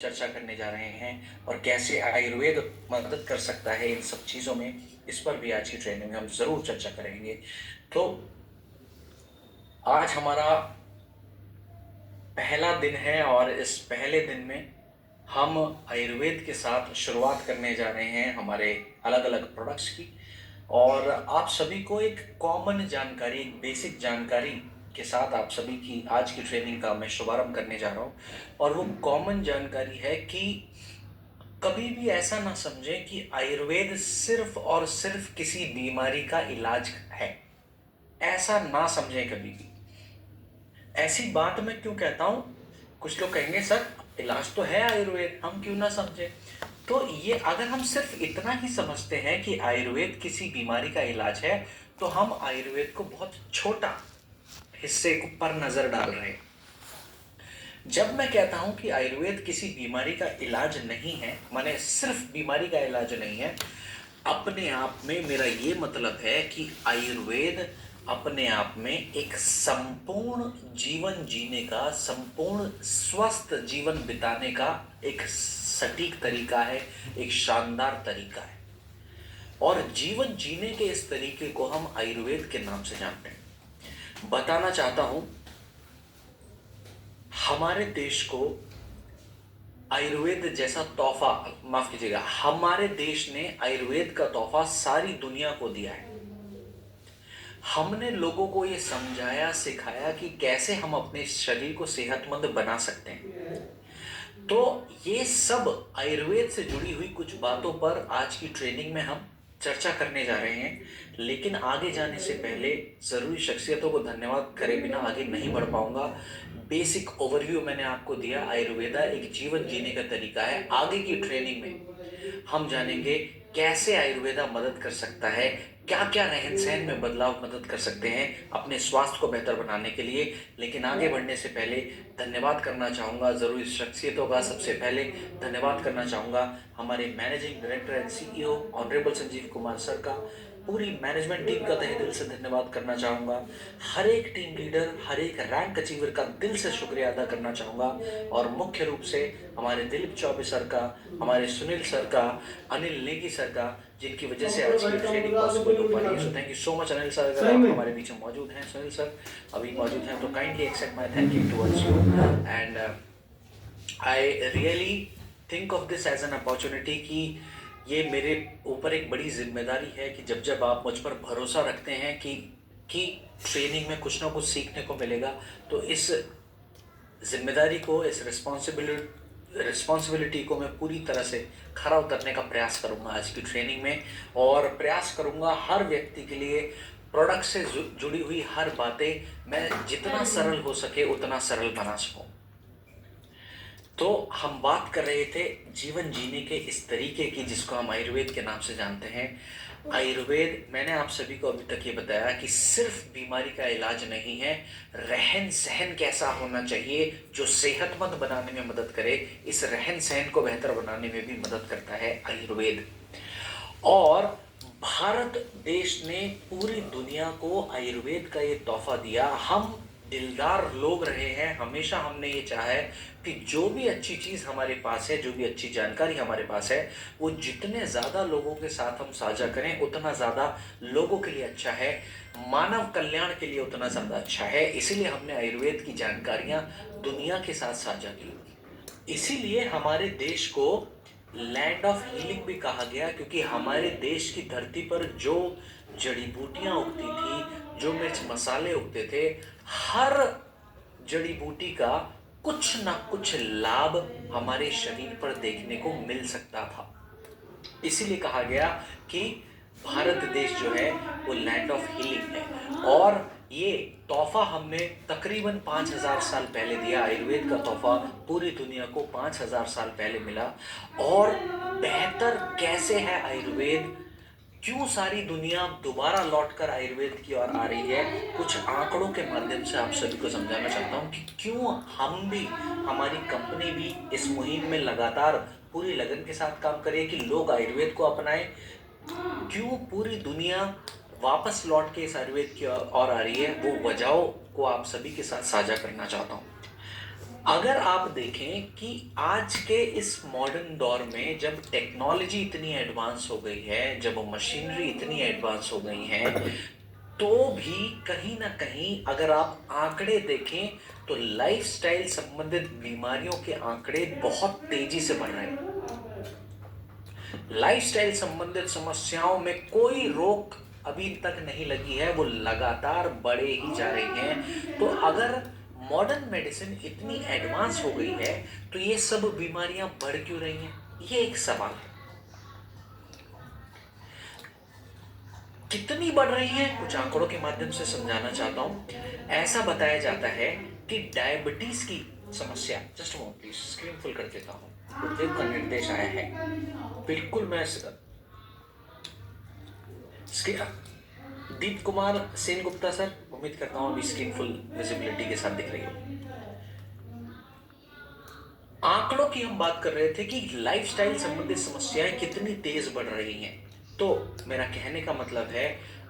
चर्चा करने जा रहे हैं और कैसे आयुर्वेद मदद कर सकता है इन सब चीज़ों में। इस पर भी आज की ट्रेनिंग में हम ज़रूर चर्चा करेंगे। तो आज हमारा पहला दिन है और इस पहले दिन में हम आयुर्वेद के साथ शुरुआत करने जा रहे हैं हमारे अलग अलग प्रोडक्ट्स की। और आप सभी को एक कॉमन जानकारी, एक बेसिक जानकारी के साथ आप सभी की आज की ट्रेनिंग का मैं शुभारंभ करने जा रहा हूँ। और वो कॉमन जानकारी है कि कभी भी ऐसा ना समझें कि आयुर्वेद सिर्फ और सिर्फ किसी बीमारी का इलाज है। ऐसा ना समझें कभी भी। ऐसी बात मैं क्यों कहता हूं? कुछ लोग कहेंगे सर इलाज तो है आयुर्वेद, हम क्यों ना समझे। तो ये अगर हम सिर्फ इतना ही समझते हैं कि आयुर्वेद किसी बीमारी का इलाज है, तो हम आयुर्वेद को बहुत छोटा हिस्से को पर नजर डाल रहे हैं। जब मैं कहता हूं कि आयुर्वेद किसी बीमारी का इलाज नहीं है, माने सिर्फ बीमारी का इलाज नहीं है, अपने आप में मेरा ये मतलब है कि आयुर्वेद अपने आप में एक संपूर्ण जीवन जीने का, संपूर्ण स्वस्थ जीवन बिताने का एक सटीक तरीका है, एक शानदार तरीका है। और जीवन जीने के इस तरीके को हम आयुर्वेद के नाम से जानते हैं। बताना चाहता हूं, हमारे देश को आयुर्वेद जैसा तोहफा, माफ कीजिएगा, हमारे देश ने आयुर्वेद का तोहफा सारी दुनिया को दिया है। हमने लोगों को ये समझाया, सिखाया कि कैसे हम अपने शरीर को सेहतमंद बना सकते हैं। तो ये सब आयुर्वेद से जुड़ी हुई कुछ बातों पर आज की ट्रेनिंग में हम चर्चा करने जा रहे हैं। लेकिन आगे जाने से पहले जरूरी शख्सियतों को धन्यवाद करे बिना आगे नहीं बढ़ पाऊंगा। बेसिक ओवरव्यू मैंने आपको दिया। आयुर्वेदा एक जीवन जीने का तरीका है। आगे की ट्रेनिंग में हम जानेंगे कैसे आयुर्वेदा मदद कर सकता है, क्या क्या रहन सहन में बदलाव मदद कर सकते हैं अपने स्वास्थ्य को बेहतर बनाने के लिए। लेकिन आगे बढ़ने से पहले धन्यवाद करना चाहूंगा जरूरी शख्सियतों का। सबसे पहले धन्यवाद करना चाहूंगा हमारे managing director and CEO honourable Sanjeev Kumar sir का। पूरी मैनेजमेंट टीम का तहे दिल से धन्यवाद करना चाहूंगा। हर एक टीम लीडर, हर एक रैंक अचीवर का दिल से शुक्रिया अदा करना चाहूंगा। और मुख्य रूप से हमारे दिलीप चौबे सर का, हमारे सुनील सर का, अनिल नेगी सर का, जिनकी वजह से आज की ट्रेनिंग पॉसिबल हो पा रही है। So thank you so much Anil sir. अगर आप हमारे बीच में मौजूद हैं, सुनील सर अभी मौजूद हैं, तो kindly accept my thank you towards you. And I really think of this as an opportunity कि ये मेरे ऊपर एक बड़ी जिम्मेदारी है कि जब जब आप मुझ पर भरोसा रखते हैं कि ट्रेनिंग में कुछ ना कुछ सीखने को मिलेगा, तो इस जिम्मेदारी को, इस रिस्पॉन्सिबिलिटी को मैं पूरी तरह से खरा उतरने का प्रयास करूंगा आज की ट्रेनिंग में। और प्रयास करूंगा हर व्यक्ति के लिए प्रोडक्ट से जुड़ी हुई हर बातें मैं जितना सरल हो सके उतना सरल बना सकूं। तो हम बात कर रहे थे जीवन जीने के इस तरीके की जिसको हम आयुर्वेद के नाम से जानते हैं। आयुर्वेद, मैंने आप सभी को अभी तक ये बताया कि सिर्फ बीमारी का इलाज नहीं है, रहन सहन कैसा होना चाहिए जो सेहतमंद बनाने में मदद करे, इस रहन सहन को बेहतर बनाने में भी मदद करता है आयुर्वेद। और भारत देश ने पूरी दुनिया को आयुर्वेद का ये तोहफा दिया। हम दिलदार लोग रहे हैं, हमेशा हमने ये चाहा है कि जो भी अच्छी चीज हमारे पास है, जो भी अच्छी जानकारी हमारे पास है, वो जितने ज्यादा लोगों के साथ हम साझा करें उतना ज्यादा लोगों के लिए अच्छा है, मानव कल्याण के लिए उतना ज्यादा अच्छा है। इसीलिए हमने आयुर्वेद की जानकारियां दुनिया के साथ साझा की। इसीलिए हमारे देश को लैंड ऑफ हीलिंग भी कहा गया, क्योंकि हमारे देश की धरती पर जो जड़ी बूटियां उगती थी, जो मिर्च मसाले उगते थे, हर जड़ी बूटी का कुछ ना कुछ लाभ हमारे शरीर पर देखने को मिल सकता था। इसीलिए कहा गया कि भारत देश जो है वो लैंड ऑफ हीलिंग है। और ये तोहफा हमने तकरीबन 5000 साल पहले दिया। आयुर्वेद का तोहफा पूरी दुनिया को 5000 साल पहले मिला। और बेहतर कैसे है आयुर्वेद, क्यों सारी दुनिया दोबारा लौटकर आयुर्वेद की ओर आ रही है, कुछ आंकड़ों के माध्यम से आप सभी को समझाना चाहता हूं कि क्यों हम भी, हमारी कंपनी भी इस मुहिम में लगातार पूरी लगन के साथ काम करे कि लोग आयुर्वेद को अपनाएं। क्यों पूरी दुनिया वापस लौट के इस आयुर्वेद की ओर आ रही है, वो वजहों को आप सभी के साथ साझा करना चाहता हूं। अगर आप देखें कि आज के इस मॉडर्न दौर में जब टेक्नोलॉजी इतनी एडवांस हो गई है, जब मशीनरी इतनी एडवांस हो गई है, तो भी कहीं ना कहीं अगर आप आंकड़े देखें तो लाइफस्टाइल संबंधित बीमारियों के आंकड़े बहुत तेजी से बढ़ रहे हैं। लाइफस्टाइल संबंधित समस्याओं में कोई रोक अभी तक नहीं लगी है, वो लगातार बढ़े ही जा रही हैं। तो अगर मॉडर्न मेडिसिन इतनी एडवांस हो गई है तो ये सब बीमारियां बढ़ क्यों रही हैं, ये एक सवाल है। कितनी बढ़ रही है, कुछ आंकड़ों के माध्यम से समझाना चाहता हूं। ऐसा बताया जाता है कि डायबिटीज की समस्या, just moment please, screen full कर देता हूं, गुरुदेव का निर्देश आया है। बिल्कुल मैं दीप कुमार सेन गुप्ता सर, उम्मीद करता हूं अभी स्क्रीन फुल विजिबिलिटी के साथ दिख रही हो। आंकड़ों की हम बात कर रहे थे कि लाइफस्टाइल संबंधित समस्याएं कितनी तेज बढ़ रही हैं। तो मेरा कहने का मतलब है,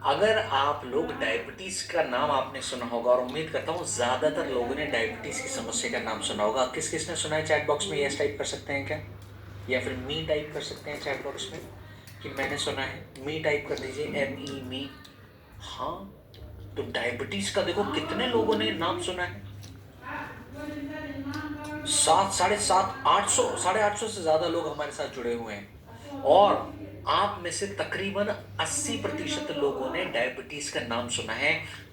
अगर आप लोग डायबिटीज का नाम आपने सुना होगा, और उम्मीद करता हूं ज्यादातर लोगों ने डायबिटीज की समस्या का नाम सुना होगा। किस किसने सुना है चैट बॉक्स में यस टाइप कर सकते हैं क्या, या फिर मी टाइप कर सकते हैं चैट बॉक्स में कि मैंने सुना है। मी टाइप कर दीजिए, ME मी। हाँ, तो डायबिटीज का देखो कितने लोगों ने नाम सुना है। 7, 7.5, 800, 850 से ज्यादा लोग हमारे साथ जुड़े हुए हैं, और आप में से तकरीबन 80% लोगों ने डायबिटीज का नाम सुना है।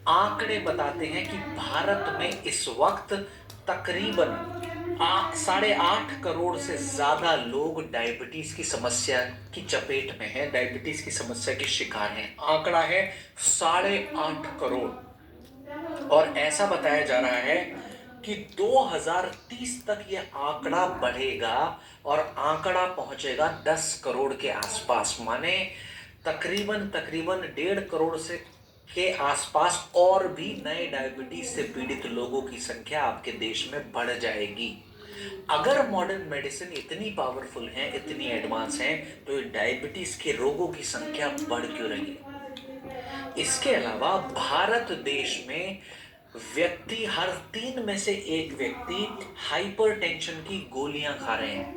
आंकड़े बताते हैं कि भारत में इस वक्त तकरीबन 8.5 करोड़ से ज्यादा लोग डायबिटीज की समस्या की चपेट में हैं, डायबिटीज की समस्या के शिकार हैं। आंकड़ा है 8.5 करोड़। और ऐसा बताया जा रहा है कि 2030 तक यह आंकड़ा बढ़ेगा और आंकड़ा पहुंचेगा 10 करोड़ के आसपास। माने तकरीबन तकरीबन 1.5 करोड़ से के आसपास और भी नए डायबिटीज से पीड़ित लोगों की संख्या आपके देश में बढ़ जाएगी। अगर मॉडर्न मेडिसिन इतनी पावरफुल है, इतनी एडवांस है, तो डायबिटीज के रोगों की संख्या बढ़ क्यों रही है। इसके अलावा भारत देश में व्यक्ति, हर 3 में से एक व्यक्ति हाइपरटेंशन की गोलियां खा रहे हैं।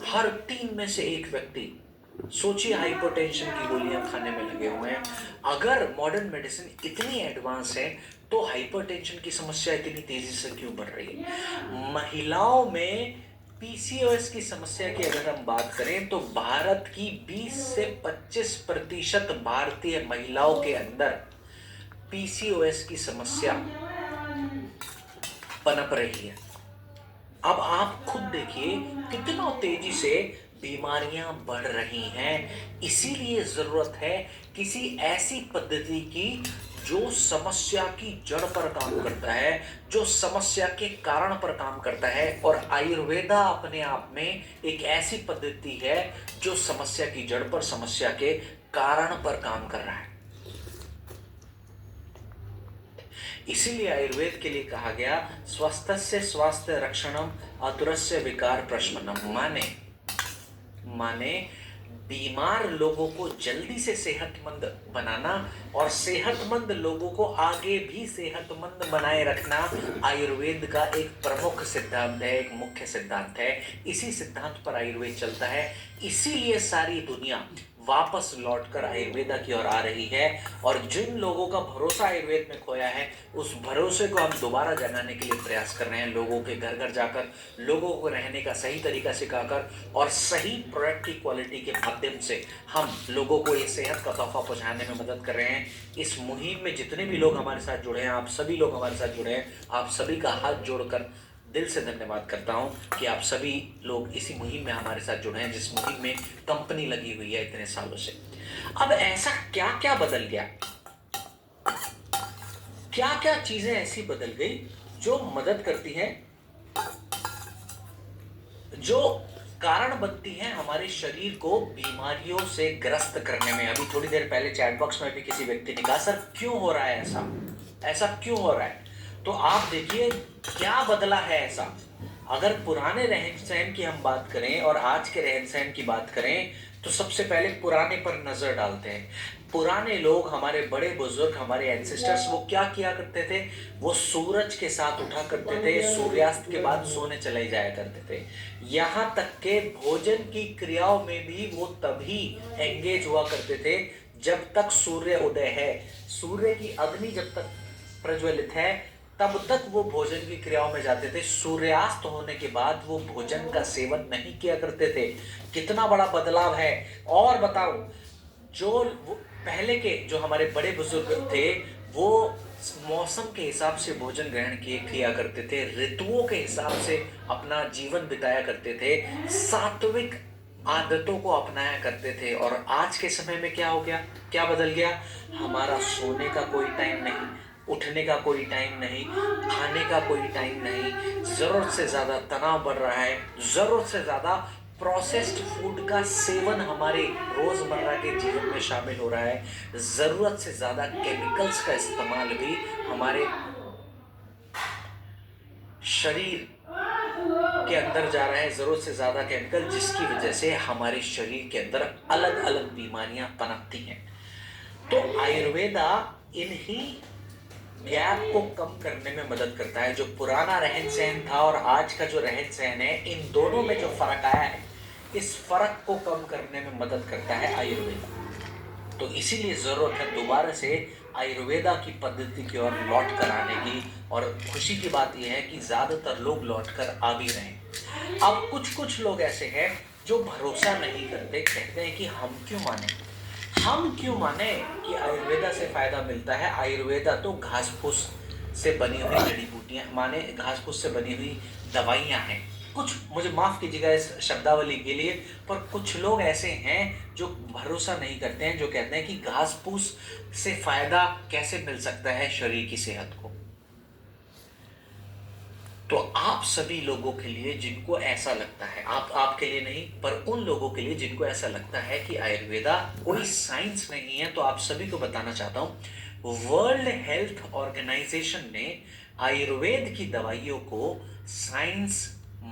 हर 3 में से एक व्यक्ति, सोचिए, हाइपरटेंशन की गोलियां खाने में लगे हुए हैं। अगर मॉडर्न मेडिसिन इतनी एडवांस है तो हाइपरटेंशन की समस्या इतनी तेजी से क्यों बढ़ रही है। महिलाओं में PCOS की समस्या की अगर हम बात करें तो भारत की 20 से 25% भारतीय महिलाओं के अंदर PCOS की समस्या पनप रही है। अब आप खुद देखिए कितना तेजी से बीमारियां बढ़ रही हैं। इसीलिए जरूरत है किसी ऐसी पद्धति की जो समस्या की जड़ पर काम करता है, जो समस्या के कारण पर काम करता है। और आयुर्वेदा अपने आप में एक ऐसी पद्धति है जो समस्या की जड़ पर, समस्या के कारण पर काम कर रहा है। इसीलिए आयुर्वेद के लिए कहा गया स्वस्थस्य स्वास्थ्य रक्षणम आतुरस्य विकार प्रशमनम। माने बीमार लोगों को जल्दी से सेहतमंद बनाना और सेहतमंद लोगों को आगे भी सेहतमंद बनाए रखना आयुर्वेद का एक प्रमुख सिद्धांत है, एक मुख्य सिद्धांत है। इसी सिद्धांत पर आयुर्वेद चलता है। इसीलिए सारी दुनिया वापस लौटकर आयुर्वेदा की ओर आ रही है। और जिन लोगों का भरोसा आयुर्वेद में खोया है, उस भरोसे को हम दोबारा जगाने के लिए प्रयास कर रहे हैं। लोगों के घर घर जाकर, लोगों को रहने का सही तरीका सिखाकर और सही प्रोडक्ट की क्वालिटी के माध्यम से हम लोगों को ये सेहत का तोहफा पहुंचाने में मदद कर रहे हैं। इस मुहिम में जितने भी लोग हमारे साथ जुड़े हैं, आप सभी लोग हमारे साथ जुड़े हैं, आप सभी का हाथ जोड़कर दिल से धन्यवाद करता हूं कि आप सभी लोग इसी मुहिम में हमारे साथ जुड़े हैं, जिस मुहिम में कंपनी लगी हुई है इतने सालों से। अब ऐसा क्या क्या बदल गया, क्या क्या चीजें ऐसी बदल गई जो मदद करती हैं, जो कारण बनती हैं हमारे शरीर को बीमारियों से ग्रस्त करने में। अभी थोड़ी देर पहले चैट बॉक्स में भी किसी व्यक्ति ने कहा, सर क्यों हो रहा है ऐसा, ऐसा क्यों हो रहा है। तो आप देखिए क्या बदला है ऐसा। अगर पुराने रहन-सहन की हम बात करें और आज के रहन-सहन की बात करें, तो सबसे पहले पुराने पर नज़र डालते हैं। पुराने लोग, हमारे बड़े-बुज़ुर्ग, हमारे एंसेस्टर्स वो क्या किया करते थे? वो सूरज के साथ उठा करते थे, सूर्यास्त के बाद सोने चले जाया करते थे। यहाँ तक के भोजन की क्रियाओं में भी वो तभी एंगेज हुआ करते थे, जब तक सूर्य उदय है। सूर्य की अग्नि जब तक प्रज्वलित है, तब तक वो भोजन की क्रियाओं में जाते थे। सूर्यास्त होने के बाद वो भोजन का सेवन नहीं किया करते थे। कितना बड़ा बदलाव है। और बताओ, जो वो पहले के जो हमारे बड़े बुजुर्ग थे, वो मौसम के हिसाब से भोजन ग्रहण किया करते थे, ऋतुओं के हिसाब से अपना जीवन बिताया करते थे, सात्विक आदतों को अपनाया करते थे। और आज के समय में क्या हो गया, क्या बदल गया? हमारा सोने का कोई टाइम नहीं, उठने का कोई टाइम नहीं, खाने का कोई टाइम नहीं, जरूरत से ज्यादा तनाव बढ़ रहा है, जरूरत से ज्यादा प्रोसेस्ड फूड का सेवन हमारे रोजमर्रा के जीवन में शामिल हो रहा है, जरूरत से ज्यादा केमिकल्स का इस्तेमाल भी हमारे शरीर के अंदर जा रहा है, जरूरत से ज्यादा केमिकल, जिसकी वजह से हमारे शरीर के अंदर अलग अलग बीमारियां पनपती हैं। तो आयुर्वेदा इन्हीं गैप को कम करने में मदद करता है। जो पुराना रहन सहन था और आज का जो रहन सहन है, इन दोनों में जो फर्क आया है, इस फर्क को कम करने में मदद करता है आयुर्वेदा। तो इसीलिए जरूरत है दोबारा से आयुर्वेदा की पद्धति की ओर लौट कर आने की। और खुशी की बात यह है कि ज्यादातर लोग लौट कर आ भी रहे हैं। अब कुछ कुछ लोग ऐसे हैं जो भरोसा नहीं करते, कहते हैं कि हम क्यों माने कि आयुर्वेदा से फायदा मिलता है। आयुर्वेदा तो घास फूस से बनी हुई जड़ी बूटियां, माने घास फूस से बनी हुई दवाइयां हैं। कुछ, मुझे माफ कीजिएगा इस शब्दावली के लिए, पर कुछ लोग ऐसे हैं जो भरोसा नहीं करते हैं, जो कहते हैं कि घास फूस से फायदा कैसे मिल सकता है शरीर की सेहत को। तो आप सभी लोगों के लिए जिनको ऐसा लगता है, आपके लिए नहीं, पर उन लोगों के लिए जिनको ऐसा लगता है कि आयुर्वेदा कोई साइंस नहीं है, तो आप सभी को बताना चाहता हूं, वर्ल्ड हेल्थ ऑर्गेनाइजेशन ने आयुर्वेद की दवाइयों को साइंस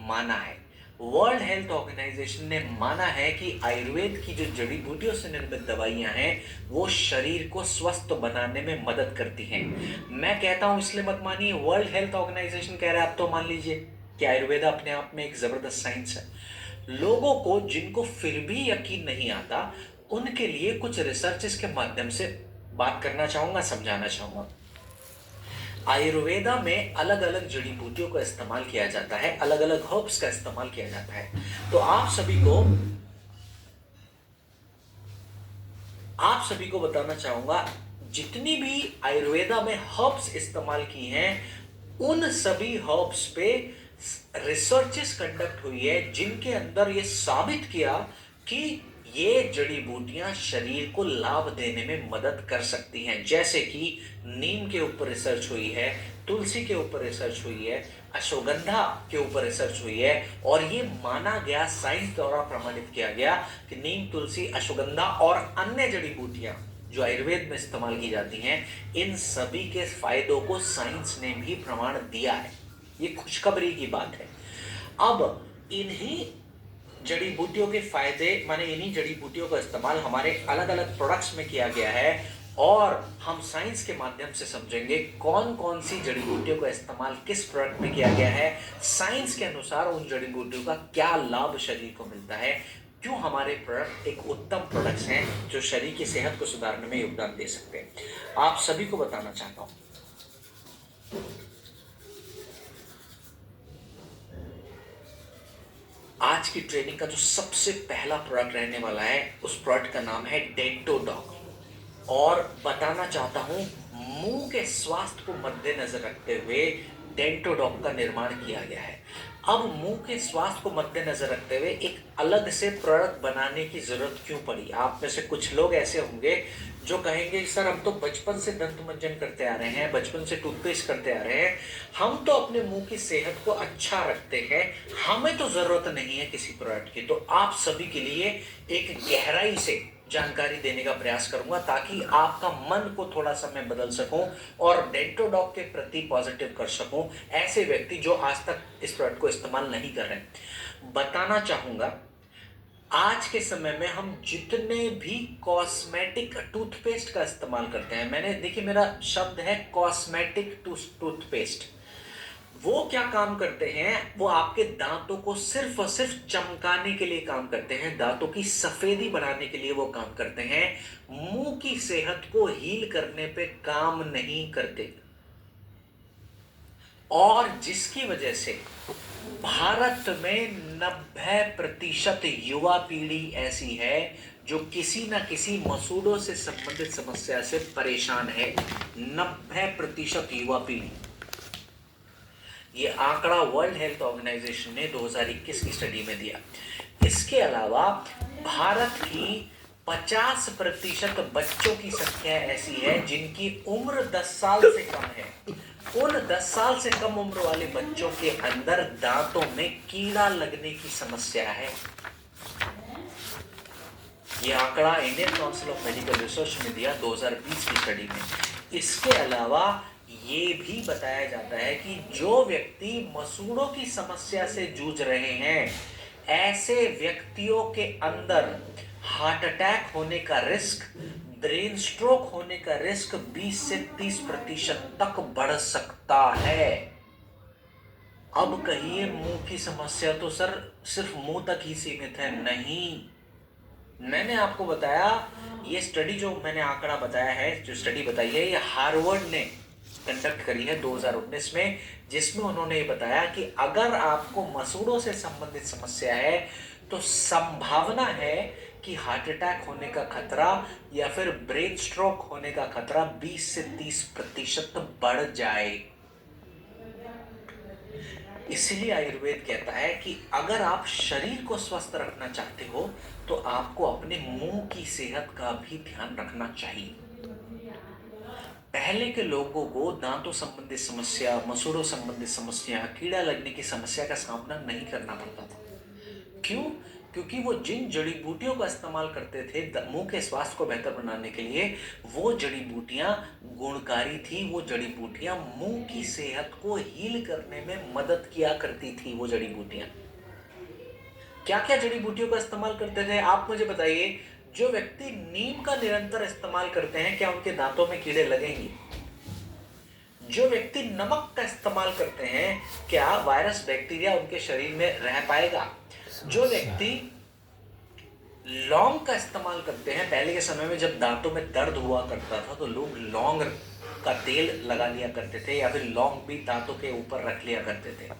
माना है। वर्ल्ड हेल्थ ऑर्गेनाइजेशन ने माना है कि आयुर्वेद की जो जड़ी बूटियों से निर्मित दवाइयां हैं, वो शरीर को स्वस्थ बनाने में मदद करती हैं। मैं कहता हूं इसलिए मत मानिए, वर्ल्ड हेल्थ ऑर्गेनाइजेशन कह रहा है, आप तो मान लीजिए कि आयुर्वेद अपने आप में एक जबरदस्त साइंस है। लोगों को जिनको फिर भी यकीन नहीं आता, उनके लिए कुछ रिसर्चेस के माध्यम से बात करना चाहूंगा, समझाना चाहूंगा। आयुर्वेदा में अलग अलग जड़ी बूटियों का इस्तेमाल किया जाता है, अलग अलग हर्ब्स का इस्तेमाल किया जाता है। तो आप सभी को बताना चाहूंगा, जितनी भी आयुर्वेदा में हर्ब्स इस्तेमाल की हैं, उन सभी हर्ब्स पे रिसर्चेस कंडक्ट हुई है, जिनके अंदर ये साबित किया कि ये जड़ी बूटियां शरीर को लाभ देने में मदद कर सकती हैं। जैसे कि नीम के ऊपर रिसर्च हुई है, तुलसी के ऊपर रिसर्च हुई है, अश्वगंधा के ऊपर रिसर्च हुई है, और ये माना गया, साइंस द्वारा प्रमाणित किया गया कि नीम, तुलसी, अश्वगंधा और अन्य जड़ी बूटियां जो आयुर्वेद में इस्तेमाल की जाती हैं, इन सभी के फायदों को साइंस ने भी प्रमाण दिया है। ये खुशखबरी की बात है। अब इन्हीं जड़ी बूटियों के फायदे, माने इन्हीं जड़ी बूटियों का इस्तेमाल हमारे अलग अलग प्रोडक्ट्स में किया गया है, और हम साइंस के माध्यम से समझेंगे कौन कौन सी जड़ी बूटियों का इस्तेमाल किस प्रोडक्ट में किया गया है, साइंस के अनुसार उन जड़ी बूटियों का क्या लाभ शरीर को मिलता है, क्यों हमारे प्रोडक्ट एक उत्तम प्रोडक्ट्स हैं जो शरीर की सेहत को सुधारने में योगदान दे सकते हैं। आप सभी को बताना चाहता हूं, आज की ट्रेनिंग का जो सबसे पहला प्रोडक्ट रहने वाला है, उस प्रोडक्ट का नाम है डेंटोडॉग। और बताना चाहता हूं, मुंह के स्वास्थ्य को मद्देनजर रखते हुए डेंटोडॉग का निर्माण किया गया है। अब मुंह के स्वास्थ्य को मद्देनजर रखते हुए एक अलग से प्रोडक्ट बनाने की जरूरत क्यों पड़ी? आप में से कुछ लोग ऐसे होंगे जो कहेंगे, सर हम तो बचपन से दंत मंजन करते आ रहे हैं, बचपन से टूथपेस्ट करते आ रहे हैं, हम तो अपने मुंह की सेहत को अच्छा रखते हैं, हमें तो जरूरत नहीं है किसी प्रोडक्ट की। तो आप सभी के लिए एक गहराई से जानकारी देने का प्रयास करूंगा ताकि आपका मन को थोड़ा सा मैं बदल सकूं और डेंटोडॉक के प्रति पॉजिटिव कर सकूं ऐसे व्यक्ति जो आज तक इस प्रोडक्ट को इस्तेमाल नहीं कर रहे। बताना चाहूंगा, आज के समय में हम जितने भी कॉस्मेटिक टूथपेस्ट का इस्तेमाल करते हैं, मैंने देखिए मेरा शब्द है कॉस्मेटिक टूथपेस्ट, वो क्या काम करते हैं, वो आपके दांतों को सिर्फ और सिर्फ चमकाने के लिए काम करते हैं, दांतों की सफेदी बढ़ाने के लिए वो काम करते हैं, मुंह की सेहत को हील करने पे काम नहीं करते। और जिसकी वजह से भारत में 90% युवा पीढ़ी ऐसी है जो किसी ना किसी मसूड़ों से संबंधित समस्या से परेशान है। 90% युवा पीढ़ी, ये आंकड़ा वर्ल्ड हेल्थ ऑर्गेनाइजेशन ने 2021 की स्टडी में दिया। इसके अलावा भारत की 50% बच्चों की संख्या ऐसी है जिनकी उम्र 10 साल से कम है। उन 10 साल से कम उम्र वाले बच्चों के अंदर दांतों में कीड़ा लगने की समस्या है। यह आंकड़ा Indian council of medical research ने दिया 2020 की स्टडी में। इसके अलावा ये भी बताया जाता है कि जो व्यक्ति मसूड़ों की समस्या से जूझ रहे हैं, ऐसे व्यक्तियों के अंदर हार्ट अटैक होने का रिस्क, ब्रेन स्ट्रोक होने का रिस्क 20 से 30% तक बढ़ सकता है। अब कहिए मुंह की समस्या तो सर सिर्फ मुंह तक ही सीमित है, नहीं। मैंने आपको बताया, ये स्टडी जो मैंने आंकड़ा बताया है, जो स्टडी बताई है, ये हार्वर्ड ने कंडक्ट करी है 2019 में, जिसमें उन्होंने ये बताया कि अगर आपको मसूड़ों से संबंधित समस्या है तो संभावना है कि हार्ट अटैक होने का खतरा या फिर ब्रेन स्ट्रोक होने का खतरा 20 से 30% बढ़ जाए। इसलिए आयुर्वेद कहता है कि अगर आप शरीर को स्वस्थ रखना चाहते हो तो आपको अपने मुंह की सेहत का भी ध्यान रखना चाहिए। पहले के लोगों को दांतों संबंधित समस्या, मसूड़ों संबंधित समस्या, कीड़ा लगने की समस्या का सामना नहीं करना पड़ता था। क्यों? क्योंकि वो जिन जड़ी बूटियों का इस्तेमाल करते थे मुंह के स्वास्थ्य को बेहतर बनाने के लिए, वो जड़ी बूटियां गुणकारी थी। वो जड़ी बूटियां मुंह की सेहत को हील करने में मदद किया करती थी। वो जड़ी बूटियां क्या क्या जड़ी बूटियों का इस्तेमाल करते थे, आप मुझे बताइए। जो व्यक्ति नीम का निरंतर इस्तेमाल करते हैं, क्या उनके दांतों में कीड़े लगेंगे? जो व्यक्ति नमक का इस्तेमाल करते हैं, क्या वायरस बैक्टीरिया उनके शरीर में रह पाएगा? जो व्यक्ति लौंग का इस्तेमाल करते हैं, पहले के समय में जब दांतों में दर्द हुआ करता था तो लोग लौंग का तेल लगा लिया करते थे या फिर लौंग भी दांतों के ऊपर रख लिया करते थे।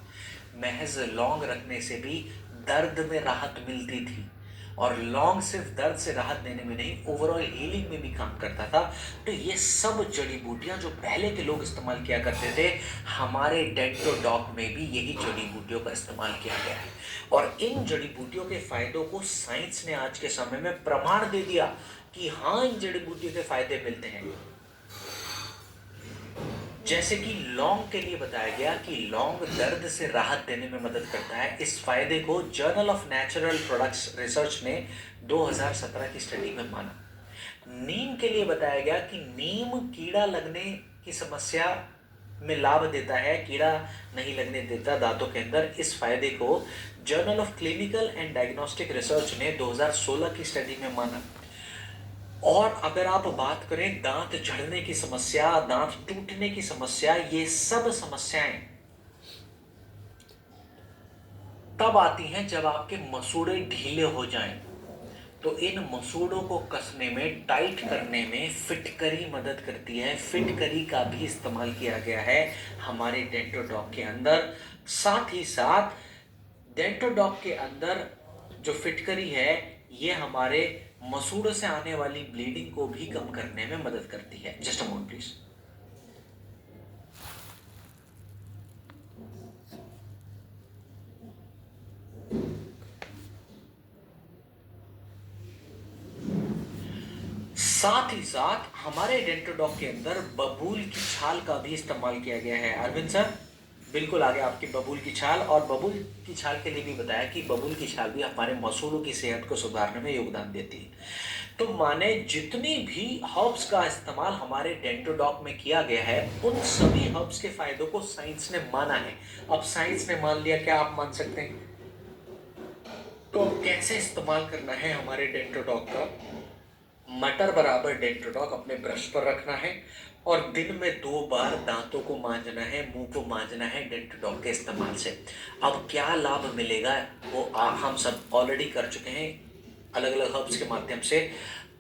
महज लौंग रखने से भी दर्द में राहत मिलती थी, और लौंग सिर्फ दर्द से राहत देने में नहीं, ओवरऑल हीलिंग में भी काम करता था। तो ये सब जड़ी बूटियां जो पहले के लोग इस्तेमाल किया करते थे, हमारे डेंटोडॉक में भी यही जड़ी बूटियों का इस्तेमाल किया गया है। और इन जड़ी बूटियों के फायदों को साइंस ने आज के समय में प्रमाण दे दिया कि हाँ, इन जड़ी बूटियों के फायदे मिलते हैं। जैसे कि लौंग के लिए बताया गया कि लौंग दर्द से राहत देने में मदद करता है। इस फायदे को journal of natural products research ने 2017 की स्टडी में माना। नीम के लिए बताया गया कि नीम कीड़ा लगने की समस्या में लाभ देता है, कीड़ा नहीं लगने देता दांतों के अंदर। इस फायदे को journal of clinical and diagnostic research ने 2016 की स्टडी में माना। और अगर आप बात करें दांत झड़ने की समस्या, दांत टूटने की समस्या, ये सब समस्याएं तब आती हैं जब आपके मसूड़े ढीले हो जाएं। तो इन मसूड़ों को कसने में, टाइट करने में फिटकरी मदद करती है। फिटकरी का भी इस्तेमाल किया गया है हमारे डेंटोडॉक के अंदर। साथ ही साथ डेंटोडॉक के अंदर जो फिटकरी है, ये हमारे मसूड़ों से आने वाली ब्लीडिंग को भी कम करने में मदद करती है। Just a moment please. साथ ही साथ हमारे डेंटोडॉक के अंदर बबूल की छाल का भी इस्तेमाल किया गया है। अरविंद सर, बिल्कुल आ गया आपकी बबूल की छाल। और बबूल की छाल के लिए भी बताया कि बबूल की छाल भी हमारे मसूड़ों की सेहत को सुधारने में योगदान देती है। तो माने जितनी भी हर्ब्स का इस्तेमाल हमारे डेंटोडॉक में किया गया है, उन सभी हर्ब्स के फायदों को साइंस ने माना है। अब साइंस ने मान लिया, क्या आप मान सकते हैं? तो कैसे इस्तेमाल करना है हमारे डेंटोडॉक का? मटर बराबर डेंटोडॉक अपने ब्रश पर रखना है और दिन में 2 बार दांतों को मांजना है, मुंह को मांजना है डेंटोडॉक के इस्तेमाल से। अब क्या लाभ मिलेगा वो हम सब ऑलरेडी कर चुके हैं अलग अलग हर्ब्स के माध्यम से।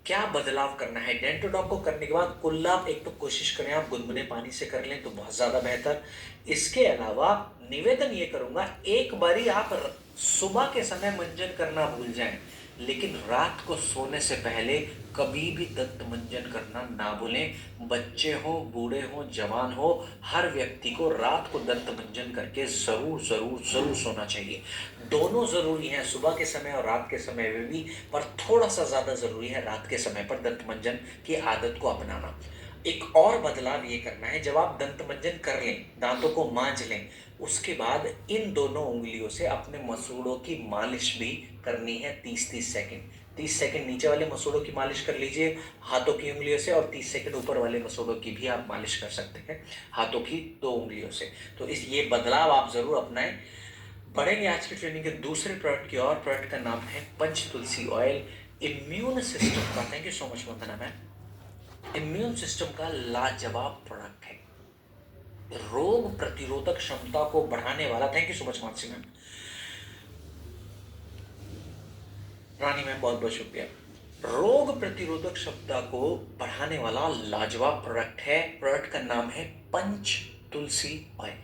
क्या बदलाव करना है डेंटोडॉक को करने के बाद? कुल लाभ, एक तो कोशिश करें आप गुनगुने पानी से कर लें तो बहुत ज्यादा बेहतर। इसके अलावा निवेदन ये करूंगा, एक बारी आप सुबह के समय मंजन करना भूल जाएं, लेकिन रात को सोने से पहले कभी भी दंत मंजन करना ना भूलें। बच्चे हो, बूढ़े हो, जवान हो, हर व्यक्ति को रात को दंत मंजन करके जरूर जरूर जरूर सोना चाहिए। दोनों जरूरी है, सुबह के समय और रात के समय में भी, पर थोड़ा सा ज्यादा जरूरी है रात के समय पर दंत मंजन की आदत को अपनाना। एक और बदलाव ये करना है, जब आप दंत मंजन कर लें, दांतों को मांज लें, उसके बाद इन दोनों उंगलियों से अपने मसूड़ों की मालिश भी करनी है 30-30 सेकंड। 30 सेकंड नीचे वाले मसूड़ों की मालिश कर लीजिए हाथों की उंगलियों से, और 30 सेकंड ऊपर वाले मसूड़ों की भी आप मालिश कर सकते हैं हाथों की 2 उंगलियों से। तो इस ये बदलाव आप जरूर अपनाएं। बढ़ेंगे आज की ट्रेनिंग के दूसरे प्रोडक्ट की ओर। प्रोडक्ट का नाम है पंच तुलसी ऑयल। इम्यून सिस्टम का, thank you so much Vandana ma'am, immune system का लाजवाब प्रोडक्ट है, रोग प्रतिरोधक क्षमता को बढ़ाने वाला। Thank you so much Mansi ma'am, Rani ma'am बहुत बहुत शुक्रिया। रोग प्रतिरोधक क्षमता को बढ़ाने वाला लाजवाब प्रोडक्ट है। प्रोडक्ट का नाम है पंच तुलसी ऑयल।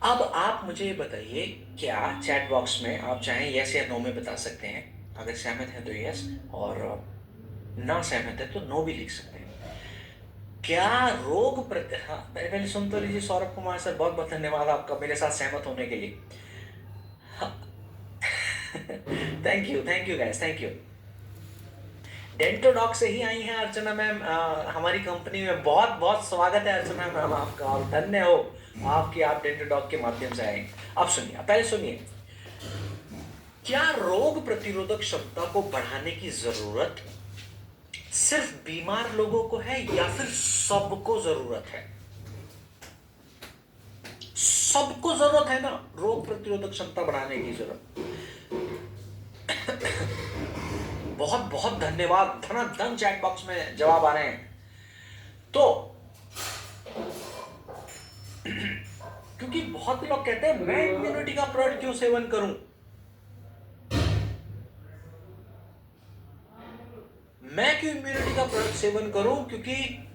अब आप मुझे बताइए, क्या चैट बॉक्स में आप चाहें यस या नो में बता सकते हैं, अगर सहमत है तो यस, और ना सहमत है तो नो भी लिख सकते हैं। क्या रोग प्रति, हाँ पहले सुन तो लीजिए। सौरभ कुमार सर बहुत बहुत धन्यवाद आपका मेरे साथ सहमत होने के लिए। Thank you guys, thank you. Dentodoc से ही आई हैं अर्चना मैम हमारी कंपनी में। बहुत बहुत स्वागत है अर्चना मैम आपका, और धन्य हो आपकी, आप डेंटोडॉक के माध्यम से आए। अब सुनिए, पहले सुनिए, क्या रोग प्रतिरोधक क्षमता को बढ़ाने की जरूरत सिर्फ बीमार लोगों को है या फिर सबको जरूरत है? सबको जरूरत है ना रोग प्रतिरोधक क्षमता बढ़ाने की जरूरत। बहुत बहुत धन्यवाद, धनाधन चैट बॉक्स में जवाब आ रहे हैं। तो क्योंकि बहुत लोग कहते हैं मैं इम्यूनिटी का प्रोडक्ट क्यों सेवन करूं, मैं क्यों इम्यूनिटी का प्रोडक्ट सेवन करूं? क्योंकि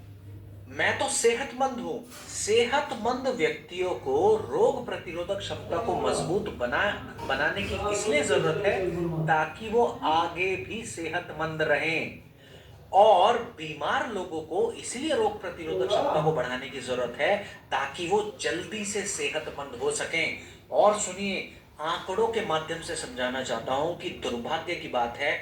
मैं तो सेहतमंद हूं। सेहतमंद व्यक्तियों को रोग प्रतिरोधक क्षमता को मजबूत बनाने की इसलिए जरूरत है ताकि वो आगे भी सेहतमंद रहें, और बीमार लोगों को इसलिए रोग प्रतिरोधक क्षमता को बढ़ाने की जरूरत है ताकि वो जल्दी से सेहतमंद हो सकें। और सुनिए, आंकड़ों के माध्यम से समझाना चाहता हूं कि दुर्भाग्य की बात है,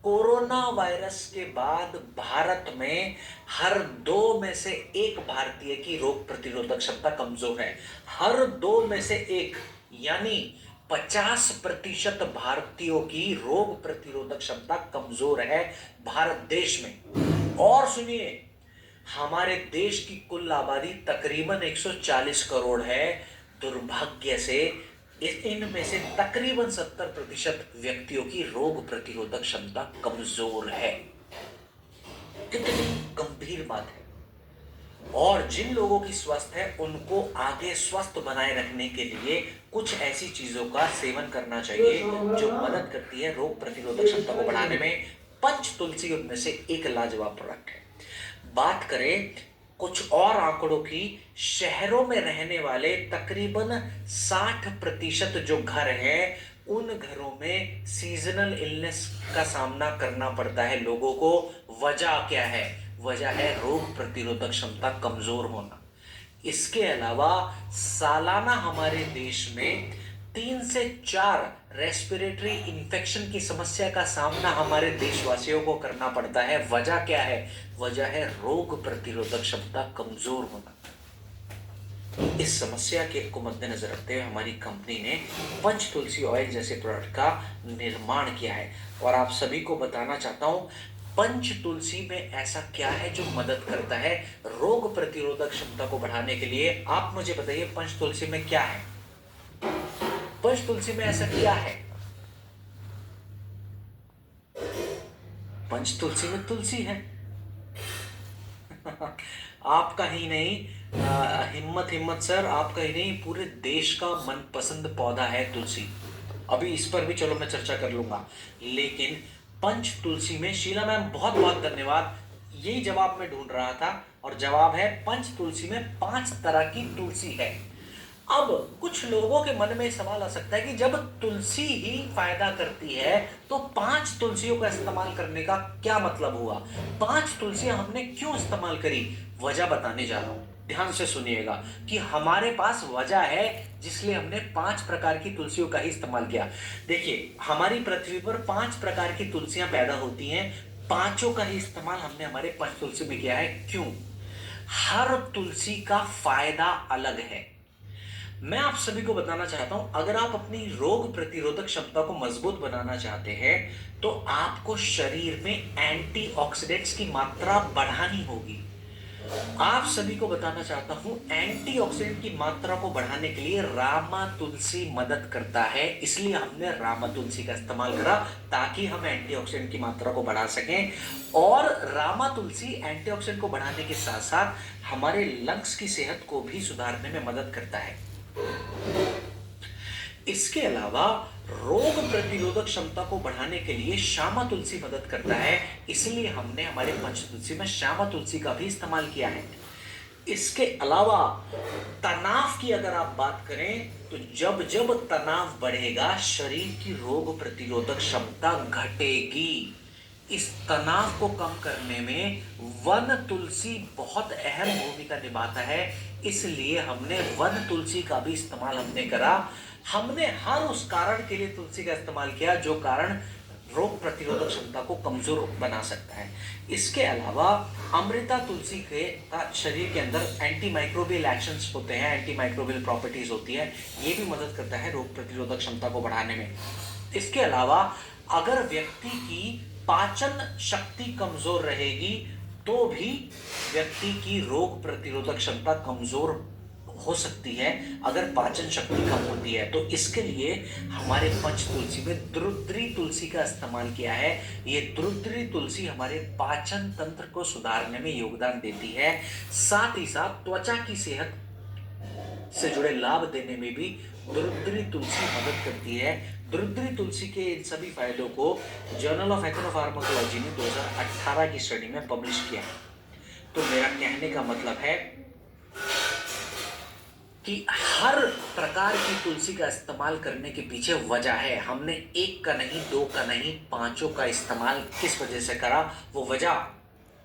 कोरोना वायरस के बाद भारत में हर 2 में से 1 भारतीय की रोग प्रतिरोधक क्षमता कमजोर है। हर 2 में से 1, यानी 50% भारतीयों की रोग प्रतिरोधक क्षमता कमजोर है भारत देश में। और सुनिए, हमारे देश की कुल आबादी तकरीबन 140 करोड़ है। दुर्भाग्य से इनमें से तकरीबन 70% व्यक्तियों की रोग प्रतिरोधक क्षमता कमजोर है। कितनी गंभीर बात है। और जिन लोगों की स्वस्थ है उनको आगे स्वस्थ बनाए रखने के लिए कुछ ऐसी चीजों का सेवन करना चाहिए जो मदद करती है रोग प्रतिरोधक क्षमता को बढ़ाने में। पंच तुलसी उनमें से एक लाजवाब प्रोडक्ट है। बात करें कुछ और आंकड़ों की, शहरों में रहने वाले तकरीबन 60% जो घर हैं, उन घरों में सीजनल इलनेस का सामना करना पड़ता है लोगों को। वजह क्या है? वजह है रोग प्रतिरोधक क्षमता कमजोर होना। इसके अलावा सालाना हमारे देश में 3 से 4 रेस्पिरेटरी इंफेक्शन की समस्या का सामना हमारे देशवासियों को करना पड़ता है। वजह क्या है? वजह है रोग प्रतिरोधक क्षमता कमजोर होना। इस समस्या के को मद्देनजर रखते हुए हमारी कंपनी ने पंच तुलसी ऑयल जैसे प्रोडक्ट का निर्माण किया है। और आप सभी को बताना चाहता हूं, पंच तुलसी में ऐसा क्या है जो मदद करता है रोग प्रतिरोधक क्षमता को बढ़ाने के लिए। आप मुझे बताइए, पंच तुलसी में क्या है? पंच तुलसी में ऐसा क्या है? पंच तुलसी में तुलसी है। आपका ही नहीं, हिम्मत हिम्मत सर, आपका ही नहीं, पूरे देश का मनपसंद पौधा है तुलसी। अभी इस पर भी चलो मैं चर्चा कर लूंगा। लेकिन पंच तुलसी में, शीला मैम बहुत बहुत धन्यवाद, यही जवाब मैं ढूंढ रहा था। और जवाब है पंच तुलसी में 5 तरह की तुलसी है। अब कुछ लोगों के मन में सवाल आ सकता है कि जब तुलसी ही फायदा करती है तो 5 तुलसियों का इस्तेमाल करने का क्या मतलब हुआ? 5 तुलसियां हमने क्यों इस्तेमाल करी? वजह बताने जा रहा हूं, ध्यान से सुनिएगा कि हमारे पास वजह है जिसलिए हमने 5 प्रकार की तुलसियों का ही इस्तेमाल किया। देखिए, हमारी पृथ्वी पर 5 प्रकार की तुलसियां पैदा होती हैं, पांचों का ही इस्तेमाल हमने हमारे पंच तुलसी में किया है। क्यों? हर तुलसी का फायदा अलग है। मैं आप सभी को बताना चाहता हूं, अगर आप अपनी रोग प्रतिरोधक क्षमता को मजबूत बनाना चाहते हैं तो आपको शरीर में एंटीऑक्सीडेंट्स की मात्रा बढ़ानी होगी। आप सभी को बताना चाहता हूं, एंटीऑक्सीडेंट की मात्रा को बढ़ाने के लिए रामा तुलसी मदद करता है, इसलिए हमने रामा तुलसी का इस्तेमाल करा ताकि हम एंटीऑक्सीडेंट की मात्रा को बढ़ा सकें। और रामा तुलसी एंटीऑक्सीडेंट को बढ़ाने के साथ साथ हमारे लंग्स की सेहत को भी सुधारने में मदद करता है। इसके अलावा रोग प्रतिरोधक क्षमता को बढ़ाने के लिए श्यामा तुलसी मदद करता है, इसलिए हमने हमारे पंच तुलसी में श्यामा तुलसी का भी इस्तेमाल किया है। इसके अलावा तनाव की अगर आप बात करें तो जब जब तनाव बढ़ेगा शरीर की रोग प्रतिरोधक क्षमता घटेगी। इस तनाव को कम करने में वन तुलसी बहुत अहम भूमिका निभाता है, इसलिए हमने वन तुलसी का भी इस्तेमाल हमने करा। हमने हर उस कारण के लिए तुलसी का इस्तेमाल किया जो कारण रोग प्रतिरोधक क्षमता को कमजोर बना सकता है। इसके अलावा अमृता तुलसी के शरीर के अंदर एंटी माइक्रोबियल एक्शंस होते हैं, एंटी माइक्रोबियल प्रॉपर्टीज होती है, ये भी मदद करता है रोग प्रतिरोधक क्षमता को बढ़ाने में। इसके अलावा अगर व्यक्ति की पाचन शक्ति कमजोर रहेगी तो भी व्यक्ति की रोग प्रतिरोधक क्षमता कमजोर हो सकती है अगर पाचन शक्ति कम होती है। तो इसके लिए हमारे पंच तुलसी में द्रुद्री तुलसी का इस्तेमाल किया है। ये द्रुद्री तुलसी हमारे पाचन तंत्र को सुधारने में योगदान देती है, साथ ही साथ त्वचा की सेहत से जुड़े लाभ देने में भी द्रुद्री तुलसी मदद करती है। द्रुद्री तुलसी के इन सभी फायदों को जर्नल ऑफ एथनोफार्माकोलॉजी ने 2018 की स्टडी में पब्लिश किया। तो मेरा कहने का मतलब है कि हर प्रकार की तुलसी का इस्तेमाल करने के पीछे वजह है। हमने एक का नहीं, दो का नहीं, पांचों का इस्तेमाल किस वजह से करा, वो वजह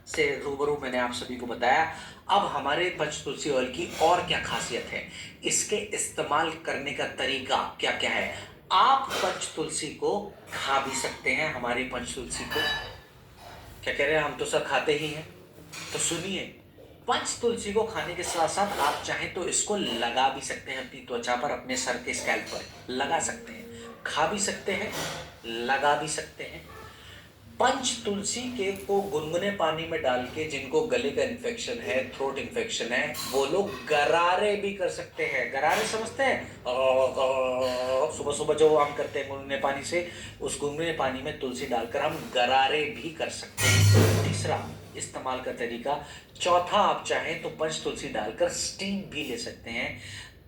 से रूबरू मैंने आप सभी को बताया। अब हमारे पंच तुलसी ऑयल की और क्या खासियत है, इसके इस्तेमाल करने का तरीका क्या क्या है। आप पंच तुलसी को खा भी सकते हैं। हमारी पंच तुलसी को क्या कह रहे हैं, हम तो सर खाते ही हैं। तो सुनिए, पंच तुलसी को खाने के साथ साथ आप चाहें तो इसको लगा भी सकते हैं अपनी त्वचा पर, अपने सर के स्कैल्प पर लगा सकते हैं, खा भी सकते हैं, लगा भी सकते हैं। पंच तुलसी के को गुनगुने पानी में डाल के, जिनको गले का इन्फेक्शन है, थ्रोट इन्फेक्शन है, वो लोग गरारे भी कर सकते हैं। गरारे समझते हैं? सुबह सुबह जो हम करते हैं गुनगुने पानी से, उस गुनगुने पानी में तुलसी डालकर हम गरारे भी कर सकते हैं। तीसरा इस्तेमाल का तरीका। चौथा, आप चाहें तो पंच तुलसी डालकर स्टीम भी ले सकते हैं।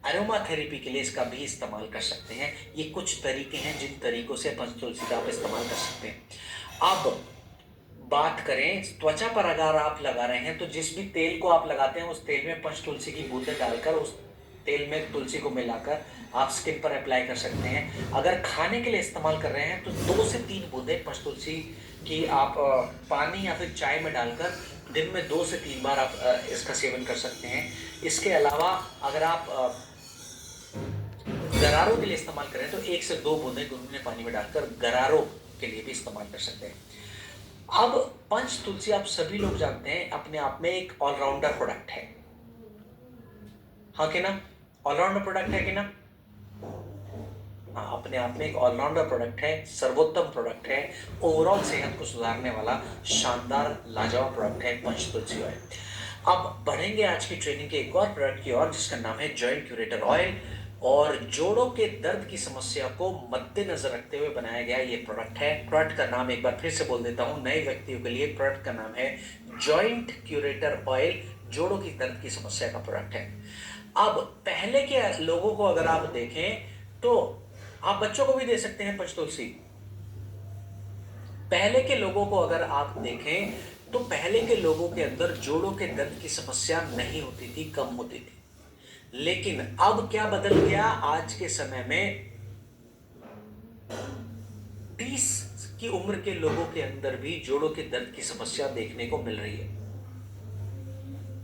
अरोमा थेरेपी के लिए इसका भी इस्तेमाल कर सकते हैं। ये कुछ तरीके हैं जिन तरीकों से पंच तुलसी का आप इस्तेमाल कर सकते हैं। अब बात करें त्वचा पर, अगर आप लगा रहे हैं तो जिस भी तेल को आप लगाते हैं उस तेल में पंच तुलसी की बूंदें डालकर, उस तेल में तुलसी को मिलाकर आप स्किन पर अप्लाई कर सकते हैं। अगर खाने के लिए इस्तेमाल कर रहे हैं तो 2 से 3 बूंदें पंच तुलसी की आप पानी या फिर चाय में डालकर दिन में 2 से 3 बार आप इसका सेवन कर सकते हैं। इसके अलावा अगर आप गरारों के लिए इस्तेमाल करें तो 1 से 2 बूंदें गुनगुने पानी में डालकर गरारों के लिए भी इस्तेमाल कर सकते हैं। अब पंच तुलसी आप सभी लोग जानते हैं अपने आप में एक ऑलराउंडर प्रोडक्ट है। हाँ कि ना? ऑलराउंडर प्रोडक्ट है कि ना? हाँ, अपने आप में एक ऑलराउंडर प्रोडक्ट है, सर्वोत्तम प्रोडक्ट है, ओवरऑल सेहत को सुधारने वाला शानदार लाजवाब प्रोडक्ट है पंच तुलसी ऑयल। अब बढ़ेंगे आज की ट्रेनिंग के एक और प्रोडक्ट की ओर, जिसका नाम है जॉइंट क्यूरेटर ऑयल। और जोड़ों के दर्द की समस्या को मद्देनजर रखते हुए बनाया गया ये प्रोडक्ट है। प्रोडक्ट का नाम एक बार फिर से बोल देता हूं नए व्यक्तियों के लिए, प्रोडक्ट का नाम है जॉइंट क्यूरेटर ऑयल। जोड़ों की दर्द की समस्या का प्रोडक्ट है। अब पहले के लोगों को अगर आप देखें तो आप बच्चों को भी दे सकते हैं पंचतुलसी। पहले के लोगों को अगर आप देखें तो पहले के लोगों के अंदर जोड़ों के दर्द की समस्या नहीं होती थी, कम होती थी। लेकिन अब क्या बदल गया? आज के समय में 30 की उम्र के लोगों के अंदर भी जोड़ों के दर्द की समस्या देखने को मिल रही है।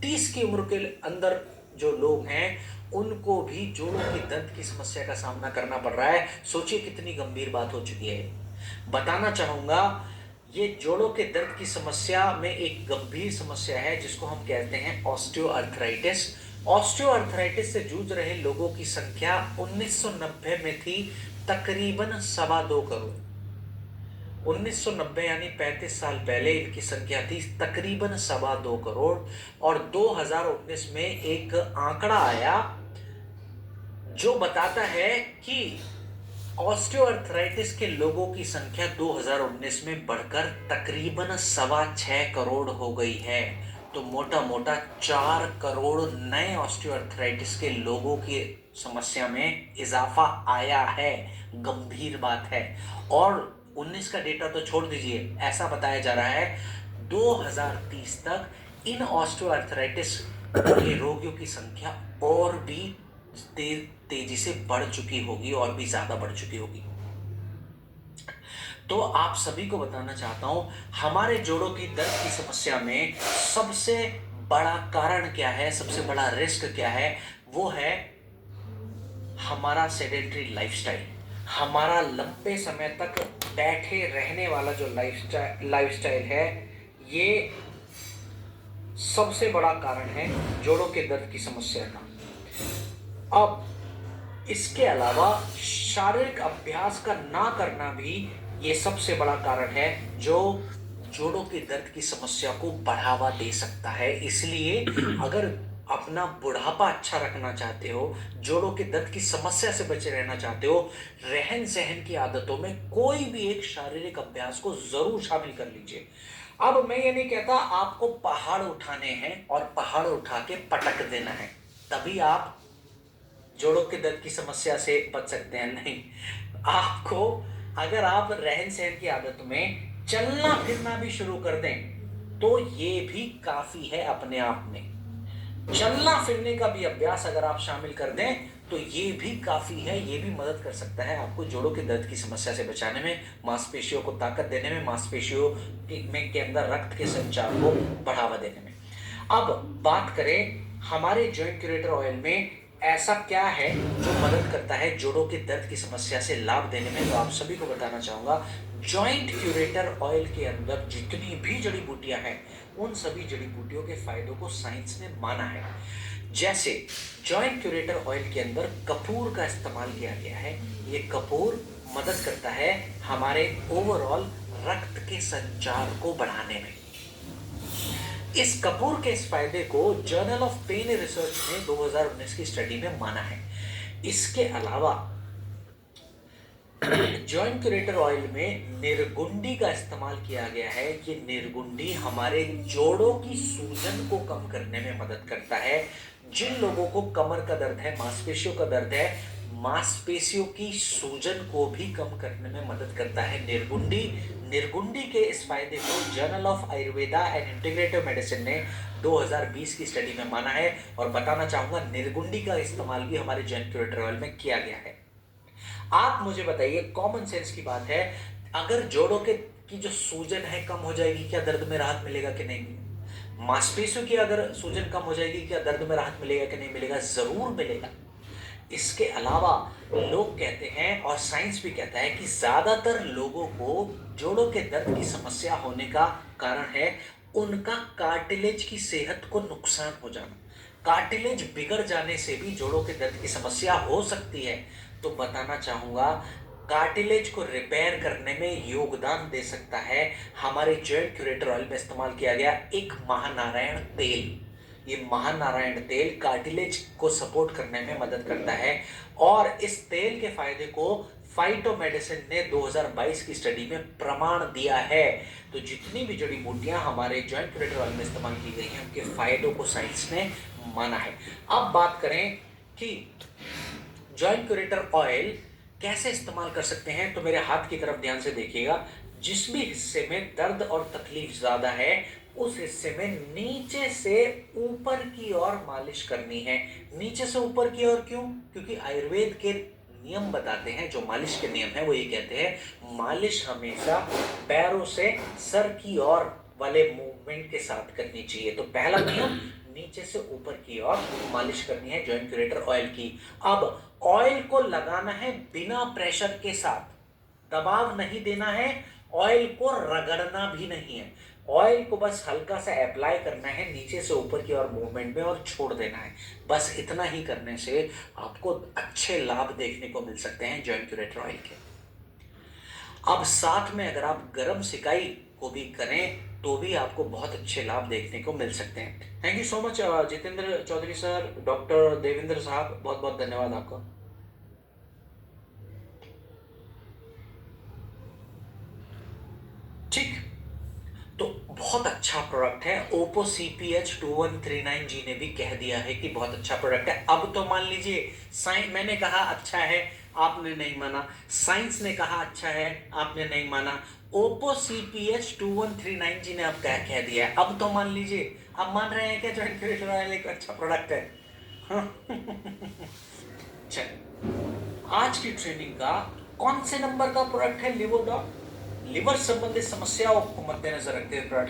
30 की उम्र के अंदर जो लोग हैं उनको भी जोड़ों के दर्द की समस्या का सामना करना पड़ रहा है। सोचिए कितनी गंभीर बात हो चुकी है। बताना चाहूंगा, ये जोड़ों के दर्द की समस्या में एक गंभीर समस्या है जिसको हम कहते हैं ऑस्टियोआर्थराइटिस। ऑस्टियोआर्थराइटिस से जूझ रहे लोगों की संख्या 1990 में थी तकरीबन 2.25 करोड़। 1990 यानी 35 साल पहले इनकी संख्या थी तकरीबन 2.25 करोड़। और 2019 में एक आंकड़ा आया जो बताता है कि ऑस्टियोआर्थराइटिस के लोगों की संख्या 2019 में बढ़कर तकरीबन 6.25 करोड़ हो गई है। तो मोटा मोटा 4 करोड़ नए ऑस्टियोआर्थराइटिस के लोगों की समस्या में इजाफा आया है। गंभीर बात है। और 19 का डेटा तो छोड़ दीजिए, ऐसा बताया जा रहा है 2030 तक इन ऑस्टियोआर्थराइटिस के रोगियों की संख्या और भी तेजी से बढ़ चुकी होगी, और भी ज्यादा बढ़ चुकी होगी। तो आप सभी को बताना चाहता हूं, हमारे जोड़ों की दर्द की समस्या में सबसे बड़ा कारण क्या है, सबसे बड़ा रिस्क क्या है? वो है हमारा सेडेंटरी लाइफस्टाइल। हमारा लंबे समय तक बैठे रहने वाला जो लाइफस्टाइल है, ये सबसे बड़ा कारण है जोड़ों के दर्द की समस्या का। अब इसके अलावा शारीरिक अभ्यास का ना करना भी ये सबसे बड़ा कारण है जो जोड़ों के दर्द की समस्या को बढ़ावा दे सकता है। इसलिए अगर अपना बुढ़ापा अच्छा रखना चाहते हो, जोड़ों के दर्द की समस्या से बचे रहना चाहते हो, रहन सहन की आदतों में कोई भी एक शारीरिक अभ्यास को जरूर शामिल कर लीजिए। अब मैं ये नहीं कहता आपको पहाड़ उठाने हैं और पहाड़ उठा के पटक देना है तभी आप जोड़ों के दर्द की समस्या से बच सकते हैं। नहीं, आपको अगर आप रहन सहन की आदत में चलना फिरना भी शुरू कर दें तो ये भी काफी है अपने आप में। चलना फिरने का भी अभ्यास अगर आप शामिल कर दें तो ये भी काफी है, ये भी मदद कर सकता है आपको जोड़ों के दर्द की समस्या से बचाने में, मांसपेशियों को ताकत देने में, मांसपेशियों के अंदर रक्त के संचार को बढ़ावा देने में। अब बात करें हमारे जॉइंट क्यूरेटर ऑयल में ऐसा क्या है जो मदद करता है जोड़ों के दर्द की समस्या से लाभ देने में, तो आप सभी को बताना चाहूंगा जॉइंट क्यूरेटर ऑयल के अंदर जितनी भी जड़ी बूटियां हैं उन सभी जड़ी बूटियों के फायदों को साइंस ने माना है। जैसे जॉइंट क्यूरेटर ऑयल के अंदर कपूर का इस्तेमाल किया गया है। ये कपूर मदद करता है हमारे ओवरऑल रक्त के संचार को बढ़ाने में। इस कपूर के इस फायदे को जर्नल ऑफ पेन रिसर्च ने 2019 की स्टडी में माना है। इसके अलावा जॉइंट क्यूरेटर ऑयल में निर्गुंडी का इस्तेमाल किया गया है। ये निर्गुंडी हमारे जोड़ों की सूजन को कम करने में मदद करता है। जिन लोगों को कमर का दर्द है, मांसपेशियों का दर्द है, मांसपेशियों की सूजन को भी कम करने में मदद करता है निर्गुंडी। निर्गुंडी के इस फायदे को journal of Ayurveda and integrative medicine ने 2020 की स्टडी में माना है। और बताना चाहूंगा निर्गुंडी का इस्तेमाल भी हमारे जॉइंट क्यूरेटर ऑयल में किया गया है। आप मुझे बताइए, कॉमन सेंस की बात है, अगर जोड़ों के की जो सूजन है कम हो जाएगी, क्या दर्द में राहत मिलेगा कि नहीं? मांसपेशियों की अगर सूजन कम हो जाएगी, क्या दर्द में राहत मिलेगा कि नहीं मिलेगा? जरूर मिलेगा। इसके अलावा लोग कहते हैं और साइंस भी कहता है कि ज्यादातर लोगों को जोड़ों के दर्द की समस्या होने का कारण है उनका कार्टिलेज की सेहत को नुकसान हो जाना। कार्टिलेज बिगड़ जाने से भी जोड़ों के दर्द की समस्या हो सकती है। तो बताना चाहूंगा, कार्टिलेज को रिपेयर करने में योगदान दे सकता है हमारे जॉइंट क्यूरेटर ऑयल में इस्तेमाल किया गया एक महानारायण तेल। ये महानारायण तेल कार्टिलेज को सपोर्ट करने में मदद करता है, और इस तेल के फायदे को फाइटोमेडिसिन ने 2022 की स्टडी में प्रमाण दिया है। तो जितनी भी जड़ी बूटियां हमारे जॉइंट क्यूरेटर ऑयल में इस्तेमाल की गई हैं, उनके फायदों को साइंस ने माना है। अब बात करें कि जॉइंट क्यूरेटर ऑयल कैसे इस्तेमाल कर सकते हैं, तो मेरे हाथ की तरफ ध्यान से देखिएगा। जिस भी हिस्से में दर्द और तकलीफ ज्यादा है, उस हिस्से में नीचे से ऊपर की ओर मालिश करनी है। नीचे से ऊपर की ओर क्यों? क्योंकि आयुर्वेद के नियम बताते हैं, जो मालिश के नियम है वो ये कहते हैं, मालिश हमेशा पैरों से सर की ओर वाले मूवमेंट के साथ करनी चाहिए। तो पहला नियम, नीचे से ऊपर की ओर मालिश करनी है जॉइंट क्यूरेटर ऑयल की। अब ऑयल को लगाना है बिना प्रेशर के साथ, दबाव नहीं देना है, ऑयल को रगड़ना भी नहीं है। ऑयल को बस हल्का सा अप्लाई करना है नीचे से ऊपर की ओर मूवमेंट में, और छोड़ देना है। बस इतना ही करने से आपको अच्छे लाभ देखने को मिल सकते हैं जॉइंट क्यूरेटर ऑयल के। अब साथ में अगर आप गर्म सिकाई को भी करें तो भी आपको बहुत अच्छे लाभ देखने को मिल सकते हैं। Thank you so much Jitendra Chaudhary sir, doctor Devendra साहब, बहुत बहुत धन्यवाद आपका। ठीक, तो बहुत अच्छा प्रोडक्ट है। ओप्पो CPH2139 जी ने भी कह दिया है कि बहुत अच्छा प्रोडक्ट है। अब तो मान लीजिए, साइंस, मैंने कहा अच्छा है, आपने नहीं माना, साइंस ने कहा अच्छा है, आपने नहीं माना, ओप्पो CPH2139 जी ने अब क्या कह दिया है, अब तो मान लीजिए। आप मान रहे हैं क्या जॉइंट क्यूरेटर ऑयल एक अच्छा प्रोडक्ट है? चलिए, आज की ट्रेनिंग का कौन से नंबर का प्रोडक्ट है लिवोडॉक? लिवर संबंधित समस्याओं को मद्देनजर रखते हुए